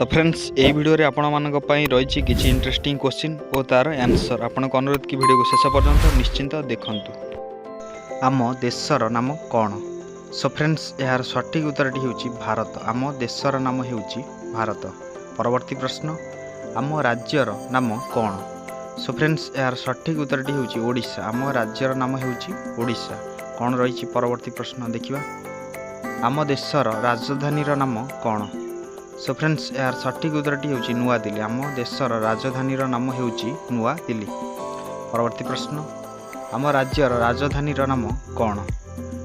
तो फ्रेंड्स ये वीडियो रे आपण मानक पई रही किछि इंटरेस्टिंग क्वेश्चन और तार आंसर आपनक अनुरोध की वीडियो को शेष पर्यंत निश्चिंत देखंतु। आम देशर नाम कौन? सो फ्रेंड्स यार सठिक उत्तर टी होछि भारत। आम देशर नाम होछि भारत। परवर्ती प्रश्न, आम राज्यर नाम कौन? सो फ्रेंड्स यार सठिक उत्तर टी होछि ओडिशा। आम राज्यर नाम होछि ओडिशा। कौन रही परवर्ती प्रश्न देखिबा। आम देशर राजधानी नाम कौन? सो फ्रेंड्स यार सठिक उत्तर टी होछि नुआ दिल्ली। आम देशर राजधानी नाम होछि नुआ दिल्ली। परवर्ती प्रश्न, आम राज्यर राजधानी नाम कौन?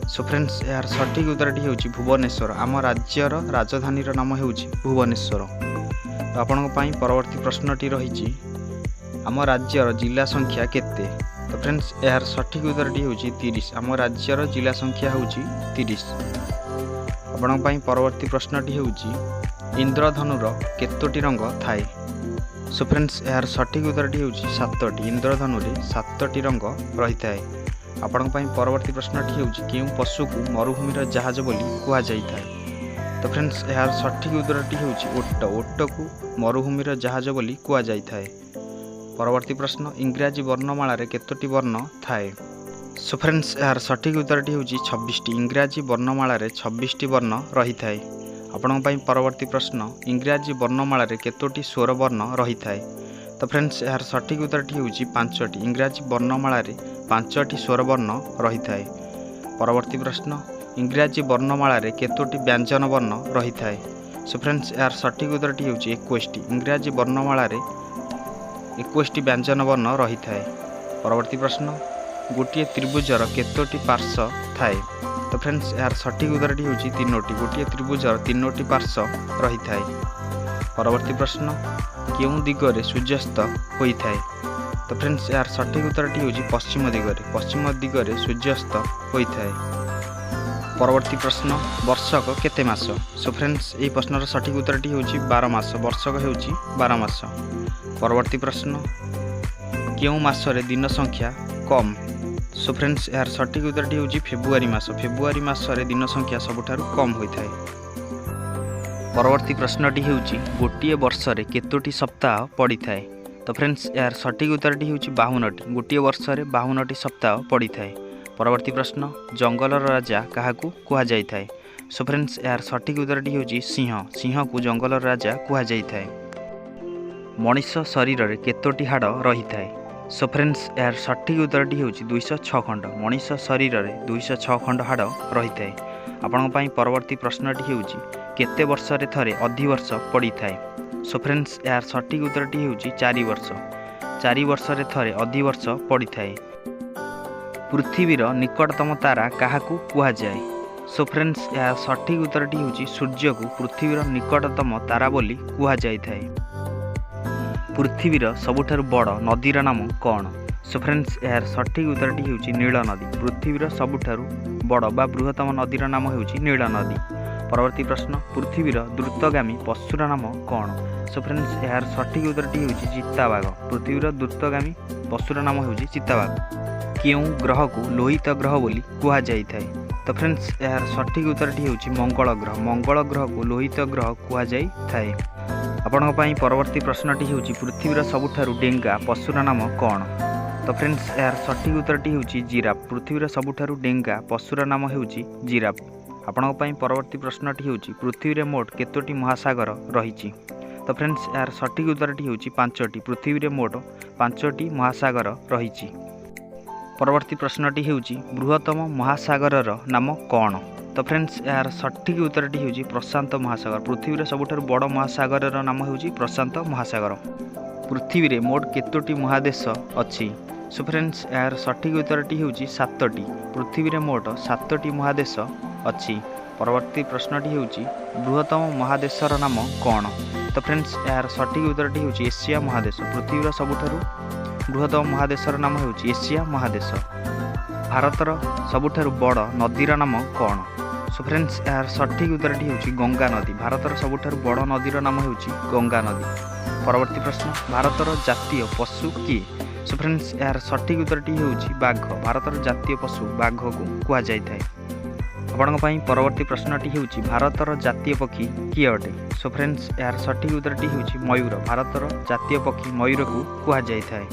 सो फ्रेंड्स यार सठिक उत्तर टी होछि भुवनेश्वर। आम राज्यर राजधानी नाम होछि भुवनेश्वर। तो आपन पई परवर्ती प्रश्नटी रही आम राज्यर जिला संख्या केते? तो फ्रेंड्स यार सठिक उत्तर टी होछि 30। आम राज्यर जिला संख्या होछि 30। आपन पई परवर्ती प्रश्नटी होछि इंद्रधनुर केतोटी रंग थाए? सो फ्रेंड्स यार सठिक उत्तरटी होछि 7टी। इंद्रधनुरे 7टी रंग रही थाए। आपण पई परवर्ती प्रश्नटी होछि केउ पशु को मरुभूमिर जहाज बोली कुहा जाई थाए? तो फ्रेंड्स यार सठिक उत्तरटी होछि ओट। ओट को मरुभूमिर जहाज बोली कुहा जाई थाए। परवर्ती प्रश्न, इंग्राजी वर्णमाला रे केतोटी वर्ण थाए? सो फ्रेंड्स यार सठिक उत्तरटी होछि 26टी। इंग्राजी वर्णमाला रे 26टी वर्ण रही थाए। आपण पई परवर्ती प्रश्न, इंग्राजी वर्णमाला रे केतोटी स्वर वर्ण रही थाए? तो फ्रेंड्स यार सठिक उत्तरटी होछि 5टी। इंग्राजी वर्णमाला रे 5टी स्वर वर्ण रही थाए। परवर्ती प्रश्न, इंग्राजी वर्णमाला रे केतोटी व्यंजन वर्ण रही थाए? सो फ्रेंड्स यार सठिक उत्तरटी होछि 21टी। इंग्राजी वर्णमाला रे 21टी व्यंजन वर्ण रही थाए। परवर्ती प्रश्न, गोटिए त्रिभुजर केतोटी पार्श्व थाए? तो फ्रेंड्स यार सठिक उत्तरटी होछि 3टी। गोटिए त्रिभुजर 3टी पार्श्व रही थाए। परवर्ती प्रश्न, केउं दिगरे सूर्यास्त होई थाए? तो फ्रेंड्स यार सठिक उत्तरटी होछि पश्चिम दिगरे। पश्चिम दिगरे सूर्यास्त होई थाए। परवर्ती प्रश्न, वर्षक केते मास? सो फ्रेंड्स एई प्रश्नर सठिक उत्तरटी होछि 12 मास। वर्षक होछि 12 मास। परवर्ती प्रश्न, केउं मासरे दिन संख्या कम? सो फ्रेंड्स यार सठिक उत्तरटी होछि फेब्रुआरी मास। फेब्रुआरी मासरे दिन संख्या सबुठारु कम होई थाए। परवर्ती प्रश्नटी होछि गोटिए वर्षरे केतोटी सप्ताह पड़ी थाए? तो फ्रेंड्स यार सठिक उत्तरटी होछि 52टी। गोटिए वर्षरे 52टी सप्ताह पड़ी थाए। परवर्ती प्रश्न, जंगलर राजा काहाकू कुहा जाई थाए? सो फ्रेंड्स यार सठिक उत्तरटी होछि सिंह। सिंह को जंगलर राजा कुहा जाई थाए। मनुष्य शरीर रे केतोटी हाड़ रही थाए? सो फ्रेंड्स यार सठिक उत्तरटी होछि 206 खंड। मनुष्य शरीर रे 206 खंड हाड़ रही थाए। आपण पई परवर्ती प्रश्नटी होछि केते वर्षरे थरे अधिवर्ष पड़ी थाए? सो फ्रेंड्स यार सठिक उत्तरटी होछि 4 वर्ष। 4 वर्षरे थरे अधिवर्ष पड़ी थाए। पृथ्वीर निकटतम तारा काहाकू कुहा जाए? सो फ्रेंड्स यार सठिक उत्तरटी होछि सूर्य को पृथ्वीर निकटतम तारा बोली कुहा जाई थाए। पृथ्वीर सबुठारु बड़ नदीर नाम कौन? सो फ्रेंड्स यार सठिक उत्तरटी होछि नील नदी। पृथ्वीर सबुठारु बड़ बा बृहत्तम नदीर नाम होछि नील नदी। परवर्ती प्रश्न, पृथ्वीर द्रुतगामी पशुर नाम कौन? सो फ्रेंड्स यार सठिक उत्तरटी होछि चिताबाघ। पृथ्वीर द्रुतगामी पशुर नाम होछि चिताबाघ। केउं ग्रह को लोहित ग्रह बोली कुहा जाई थाए? तो फ्रेंड्स यार सठिक उत्तरटी होछि मंगल ग्रह। मंगल ग्रह को लोहित ग्रह कुहा जाई थाए। आपण पई परवर्ती प्रश्नटी होछि पृथ्वीर सबुठारु डेंगा पशुर नाम कौन? तो फ्रेंड्स यार सठिक उत्तरटी होछि जिराफ। पृथ्वीर सबुठारु डेंगा पशुर नाम होछि जिराफ। आपण पई परवर्ती प्रश्नटी होछि पृथ्वीरे मोट केतोटी महासागर रहिछि? तो फ्रेंड्स यार सठिक उत्तरटी होछि 5टी। पृथ्वीरे मोट 5टी महासागर रहिछि। परवर्ती प्रश्नटी होछि बृहत्तम महासागरर नाम कौन? तो फ्रेंड्स यार सठिक उत्तरटी होछि प्रशांत महासागर। पृथ्वीर सबुठारु बड़ महासागरर नाम होछि प्रशांत महासागर। पृथ्वीरे मोट केतोटी महादेश अछि? सो फ्रेंड्स यार सठिक उत्तरटी होछि 7टी। पृथ्वीरे मोट 7टी महादेश अछि। परवर्ती प्रश्नटी होछि बृहत्तम महादेशर नाम कौन? तो फ्रेंड्स यार सठिक उत्तरटी होछि एशिया महादेश। पृथ्वीर सबुठारु बृहत्तम महादेशर नाम होछि एशिया महादेश। भारतर सबुठारु बड़ नदीर नाम कौन? सो फ्रेंड्स यार सठिक उत्तरटी होछि गंगा नदी। भारतर सबुठारु बड़ नदीर नाम होछि गंगा नदी। परवर्ती प्रश्न, भारतर जातीय पशु किए? सो फ्रेंड्स यार सठिक उत्तरटी होछि बाघ। भारतर जातीय पशु बाघ को कुहा जाई थाए। ଆପଣଙ୍କ ପାଇଁ ପରବର୍ତ୍ତୀ ପ୍ରଶ୍ନଟି ହେଉଛି ଭାରତର ଜାତୀୟ ପକ୍ଷୀ କିଏ ଅଟେ? ସୋ ଫ୍ରେଣ୍ଡସ୍ ଏହାର ସଠିକ୍ ଉତ୍ତରଟି ହେଉଛି ମୟୂର। ଭାରତର ଜାତୀୟ ପକ୍ଷୀ ମୟୂରକୁ କୁହାଯାଇଥାଏ।